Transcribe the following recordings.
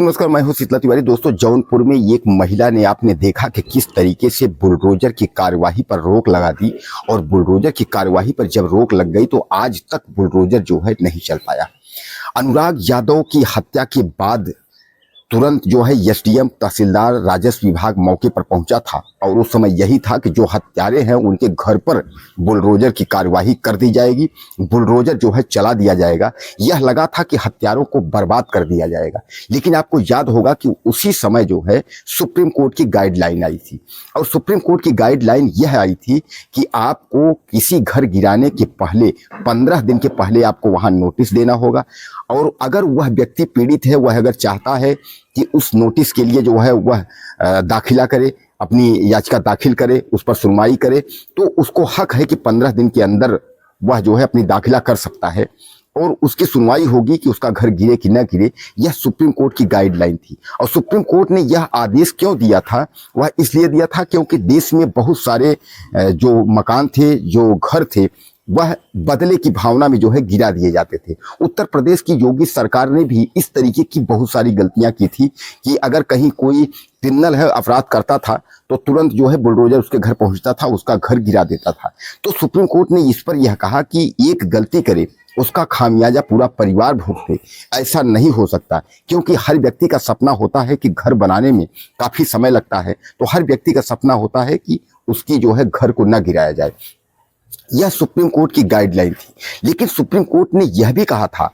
नमस्कार, मैं हूं शीतला तिवारी। दोस्तों, जौनपुर में एक महिला ने आपने देखा कि किस तरीके से बुलडोजर की कार्यवाही पर रोक लगा दी और बुलडोजर की कार्यवाही पर जब रोक लग गई तो आज तक बुलडोजर जो है नहीं चल पाया। अनुराग यादव की हत्या के बाद तुरंत जो है एसडीएम तहसीलदार राजस्व विभाग मौके पर पहुंचा था और उस समय यही था कि जो हत्यारे हैं उनके घर पर बुलडोजर की कार्यवाही कर दी जाएगी, बुलडोजर जो है चला दिया जाएगा। यह लगा था कि हत्यारों को बर्बाद कर दिया जाएगा। लेकिन आपको याद होगा कि उसी समय जो है सुप्रीम कोर्ट की गाइडलाइन आई थी और सुप्रीम कोर्ट की गाइडलाइन यह आई थी कि आपको किसी घर गिराने के पहले 15 दिन के पहले आपको वहां नोटिस देना होगा और अगर वह व्यक्ति पीड़ित है, वह अगर चाहता है कि उस नोटिस के लिए जो है वह दाखिला करे, अपनी याचिका दाखिल करे, उस पर सुनवाई करे, तो उसको हक है कि 15 दिन के अंदर वह जो है अपनी दाखिला कर सकता है और उसकी सुनवाई होगी कि उसका घर गिरे कि न गिरे। यह सुप्रीम कोर्ट की गाइडलाइन थी और सुप्रीम कोर्ट ने यह आदेश क्यों दिया था? वह इसलिए दिया था क्योंकि देश में बहुत सारे जो मकान थे, जो घर थे, वह बदले की भावना में जो है गिरा दिए जाते थे। उत्तर प्रदेश की योगी सरकार ने भी इस तरीके की बहुत सारी गलतियां की थी कि अगर कहीं कोई क्रिमिनल है, अपराध करता था, तो तुरंत जो है बुलडोजर उसके घर पहुंचता था, उसका घर गिरा देता था। तो सुप्रीम कोर्ट ने इस पर यह कहा कि एक गलती करे उसका खामियाजा पूरा परिवार भुगते, ऐसा नहीं हो सकता, क्योंकि हर व्यक्ति का सपना होता है कि घर बनाने में काफी समय लगता है, तो हर व्यक्ति का सपना होता है कि उसकी जो है घर को न गिराया जाए। यह सुप्रीम कोर्ट की गाइडलाइन थी। लेकिन सुप्रीम कोर्ट ने यह भी कहा था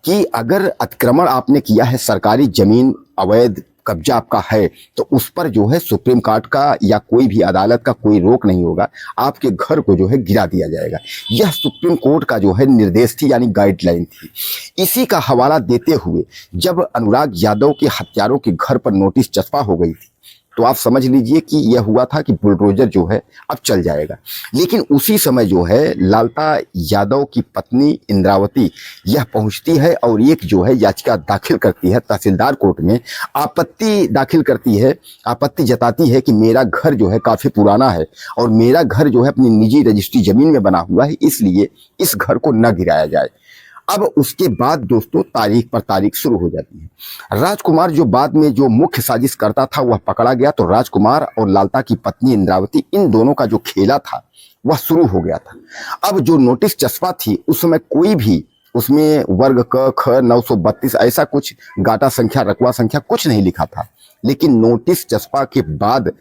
कि अगर अतिक्रमण आपने किया है, सरकारी जमीन अवैध कब्जा आपका है, तो उस पर जो है सुप्रीम कोर्ट का या कोई भी अदालत का कोई रोक नहीं होगा, आपके घर को जो है गिरा दिया जाएगा। यह सुप्रीम कोर्ट का जो है निर्देश थी, यानी गाइडलाइन थी। इसी का हवाला देते हुए जब अनुराग यादव के हत्यारों के घर पर नोटिस चस्पा हो गई थी, तो आप समझ लीजिए कि यह हुआ था कि बुलडोजर जो है अब चल जाएगा। लेकिन उसी समय जो है लालता यादव की पत्नी इंद्रावती यह पहुंचती है और एक जो है याचिका दाखिल करती है तहसीलदार कोर्ट में, आपत्ति दाखिल करती है, आपत्ति जताती है कि मेरा घर जो है काफी पुराना है और मेरा घर जो है अपनी निजी रजिस्ट्री जमीन में बना हुआ है, इसलिए इस घर को न गिराया जाए। अब उसके बाद दोस्तों तारीख पर तारीख शुरू हो जाती है। राजकुमार जो बाद में जो मुख्य साजिश करता था वह पकड़ा गया, तो राजकुमार और लालता की पत्नी इंद्रावती, इन दोनों का जो खेला था वह शुरू हो गया था। अब जो नोटिस चस्पा थी उस समय कोई भी उसमें वर्ग क ख 932 ऐसा कुछ गाटा संख्या, रकवा संख्या कुछ नहीं लिखा था। लेकिन नोटिस चस्पा के बाद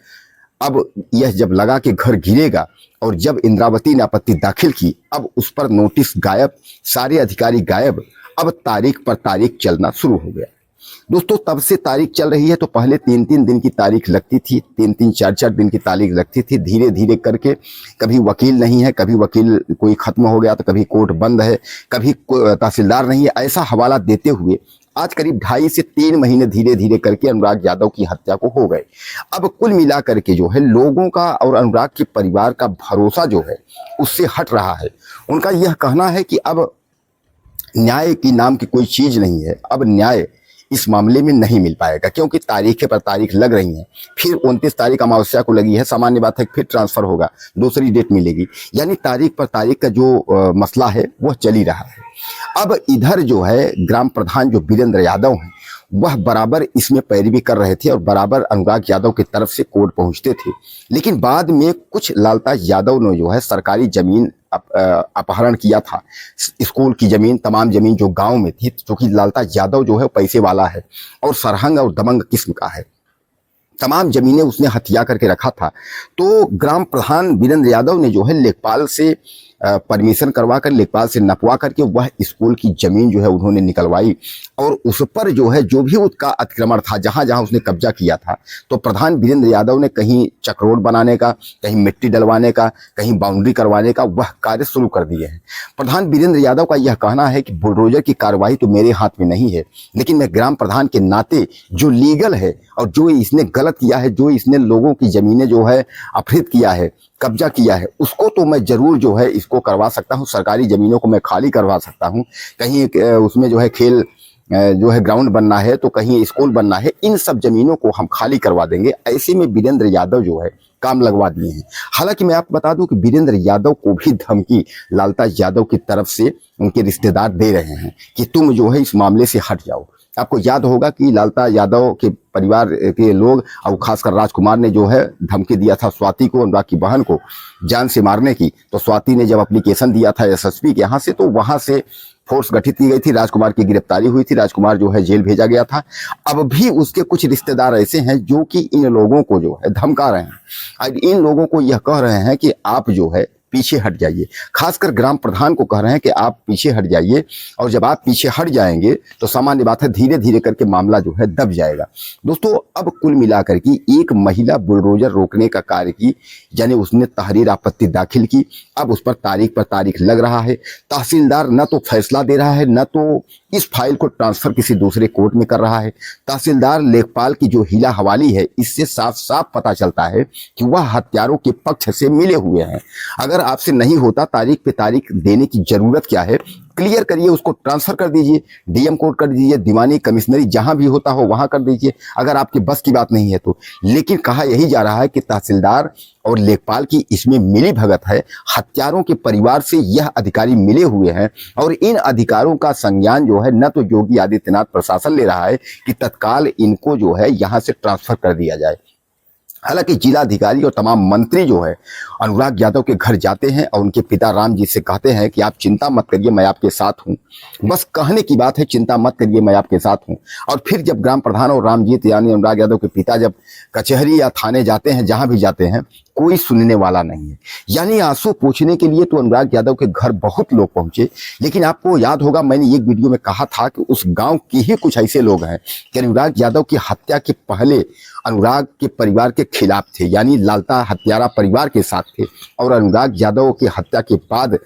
अब यह जब लगा कि घर गिरेगा और जब इंद्रावती ने आपत्ति दाखिल की, अब उस पर नोटिस गायब, सारे अधिकारी गायब। अब तारीख पर तारीख चलना शुरू हो गया। दोस्तों, तब से तारीख चल रही है, तो पहले 3-3 दिन की तारीख लगती थी, 3-3, 4-4 दिन की तारीख लगती थी। धीरे धीरे करके कभी वकील नहीं है, कभी वकील कोई खत्म हो गया, तो कभी कोर्ट बंद है, कभी तहसीलदार नहीं है, ऐसा हवाला देते हुए आज करीब 2.5 से 3 महीने धीरे धीरे करके अनुराग यादव की हत्या को हो गए। अब कुल मिला करके जो है लोगों का और अनुराग के परिवार का भरोसा जो है उससे हट रहा है। उनका यह कहना है कि अब न्याय की नाम की कोई चीज नहीं है, अब न्याय इस मामले में नहीं मिल पाएगा, क्योंकि तारीखें पर तारीख लग रही हैं। फिर 29 तारीख अमावस्या को लगी है, सामान्य बात है, फिर ट्रांसफर होगा, दूसरी डेट मिलेगी, यानी तारीख पर तारीख का जो मसला है वह चल ही रहा है। अब इधर जो है ग्राम प्रधान जो वीरेंद्र यादव हैं, वह बराबर इसमें पैरवी कर रहे थे और बराबर अनुराग यादव की तरफ से कोर्ट पहुंचते थे। लेकिन बाद में कुछ लालता यादव ने जो है सरकारी जमीन अपहरण किया था, स्कूल की जमीन, तमाम जमीन जो गांव में थी, क्योंकि लालता यादव जो है पैसे वाला है और सरहंग और दबंग किस्म का है, तमाम जमीनें उसने हथिया करके रखा था। तो ग्राम प्रधान वीरेंद्र यादव ने जो है लेखपाल से परमिशन करवा कर, लेखपाल से नपवा करके वह स्कूल की जमीन जो है उन्होंने निकलवाई और उस पर जो है जो भी उसका अतिक्रमण था, जहां जहां उसने कब्जा किया था, तो प्रधान वीरेंद्र यादव ने कहीं चक्रोड बनाने का, कहीं मिट्टी डलवाने का, कहीं बाउंड्री करवाने का वह कार्य शुरू कर दिए हैं। प्रधान वीरेंद्र यादव का यह कहना है कि बुलडोजर की कार्रवाई तो मेरे हाथ में नहीं है, लेकिन मैं ग्राम प्रधान के नाते जो लीगल है और जो इसने गलत किया है, जो इसने लोगों की जमीनें जो है अपहृत किया है, कब्जा किया है, उसको तो मैं जरूर जो है इसको करवा सकता हूं। सरकारी जमीनों को मैं खाली करवा सकता हूं, कहीं उसमें जो है खेल जो है ग्राउंड बनना है, तो कहीं स्कूल बनना है, इन सब जमीनों को हम खाली करवा देंगे। ऐसे में वीरेंद्र यादव जो है काम लगवा दिए हैं। हालांकि मैं आपको बता दूं कि वीरेंद्र यादव को भी धमकी लालता यादव की तरफ से उनके रिश्तेदार दे रहे हैं कि तुम जो है इस मामले से हट जाओ, आपको याद होगा कि लालता यादव के परिवार के लोग और खासकर राजकुमार ने जो है धमकी दिया था स्वाति को, अनुराग की बहन को जान से मारने की। तो स्वाति ने जब एप्लीकेशन दिया था एसएसपी के यहाँ से, तो वहां से फोर्स गठित की गई थी, राजकुमार की गिरफ्तारी हुई थी, राजकुमार जो है जेल भेजा गया था। अब भी उसके कुछ रिश्तेदार ऐसे हैं जो कि इन लोगों को जो है धमका रहे हैं, अब इन लोगों को यह कह रहे हैं कि आप जो है पीछे हट जाइए। खासकर ग्राम प्रधान को कह रहे हैं कि आप पीछे हट जाइए, और जब आप पीछे हट जाएंगे तो सामान्य बात है धीरे धीरे करके मामला जो है दब जाएगा। दोस्तों, अब कुल मिलाकर की एक महिला बुलडोजर रोकने का कार्य की, यानी उसने तहरीर आपत्ति दाखिल की। अब उस पर तारीख लग रहा है। तहसीलदार न तो फैसला दे रहा है, न तो इस फाइल को ट्रांसफर किसी दूसरे कोर्ट में कर रहा है। तहसीलदार लेखपाल की जो हीला हवाली है, इससे साफ साफ पता चलता है कि वह हत्यारों के पक्ष से मिले हुए हैं। अगर आपसे नहीं होता, तारीख पे तारीख देने की जरूरत क्या है, क्लियर करिए, उसको ट्रांसफर कर दीजिए, डीएम कोर्ट कर दीजिए, दीवानी कमिश्नरी जहां भी होता हो वहां कर दीजिए, अगर आपके बस की बात नहीं है तो। लेकिन कहा यही जा रहा है कि तहसीलदार और लेखपाल की इसमें मिली भगत है। हत्यारों के परिवार से यह अधिकारी मिले हुए हैं, और इन अधिकारों का संज्ञान जो है न तो योगी आदित्यनाथ प्रशासन ले रहा है कि तत्काल इनको जो है यहां से ट्रांसफर कर दिया जाए। हालांकि जिलाधिकारी और तमाम मंत्री जो है अनुराग यादव के घर जाते हैं और उनके पिता राम जी से कहते हैं कि आप चिंता मत करिए, मैं आपके साथ हूं। बस कहने की बात है, चिंता मत करिए, मैं आपके साथ हूं। और फिर जब ग्राम प्रधान और रामजीत यानी अनुराग यादव के पिता जब कचहरी या थाने जाते हैं, जहां भी जाते हैं, कोई सुनने वाला नहीं है। यानी आंसू पोंछने के लिए तो अनुराग यादव के घर बहुत लोग पहुंचे, लेकिन आपको याद होगा मैंने एक वीडियो में कहा था कि उस गांव के ही कुछ ऐसे लोग हैं कि अनुराग यादव की हत्या के पहले अनुराग के परिवार के खिलाफ थे, यानी लालता हत्यारा परिवार के साथ थे, और अनुराग यादव की हत्या के बाद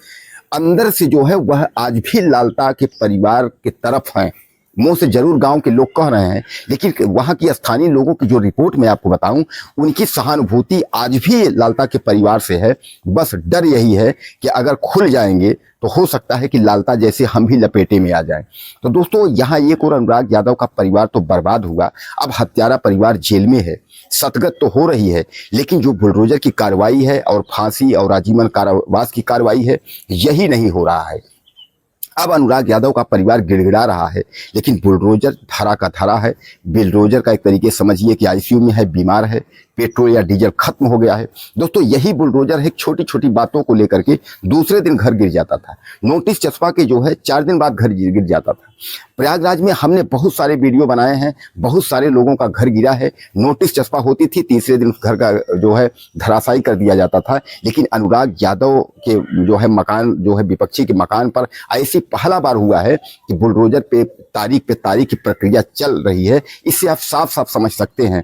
अंदर से जो है वह आज भी लालता के परिवार के तरफ हैं। मुंह से जरूर गांव के लोग कह रहे हैं, लेकिन वहां की स्थानीय लोगों की जो रिपोर्ट मैं आपको बताऊं, उनकी सहानुभूति आज भी लालता के परिवार से है। बस डर यही है कि अगर खुल जाएंगे तो हो सकता है कि लालता जैसे हम भी लपेटे में आ जाएं। तो दोस्तों, यहाँ एक और अनुराग यादव का परिवार तो बर्बाद हुआ, अब हत्यारा परिवार जेल में है। सतगत तो हो रही है, लेकिन जो बुलडोजर की कार्रवाई है और फांसी और आजीवन कारावास की कार्रवाई है, यही नहीं हो रहा है। अब अनुराग यादव का परिवार गिड़गिड़ा रहा है, लेकिन बुलडोजर धरा का धरा है। बुलडोजर का एक तरीके समझिए कि आईसीयू में है, बीमार है, पेट्रोल या डीजल खत्म हो गया है। दोस्तों, यही बुलडोजर है, छोटी छोटी बातों को लेकर के दूसरे दिन घर गिर जाता था। नोटिस चस्पा के जो है 4 दिन बाद घर गिर जाता था। प्रयागराज में हमने बहुत सारे वीडियो बनाए हैं, बहुत सारे लोगों का घर गिरा है। नोटिस चस्पा होती थी, तीसरे दिन घर का जो है धराशायी कर दिया जाता था। लेकिन अनुराग यादव के जो है मकान, जो है विपक्षी के मकान पर ऐसी पहला बार हुआ है कि बुलडोजर पे तारीख की प्रक्रिया चल रही है। इससे आप साफ साफ समझ सकते हैं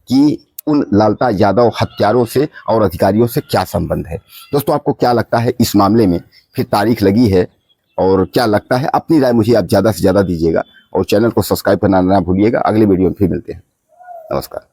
कि उन लालता यादव हत्यारों से और अधिकारियों से क्या संबंध है। दोस्तों, आपको क्या लगता है इस मामले में? फिर तारीख लगी है और क्या लगता है? अपनी राय मुझे आप ज़्यादा से ज़्यादा दीजिएगा, और चैनल को सब्सक्राइब करना ना भूलिएगा। अगले वीडियो में फिर मिलते हैं। नमस्कार।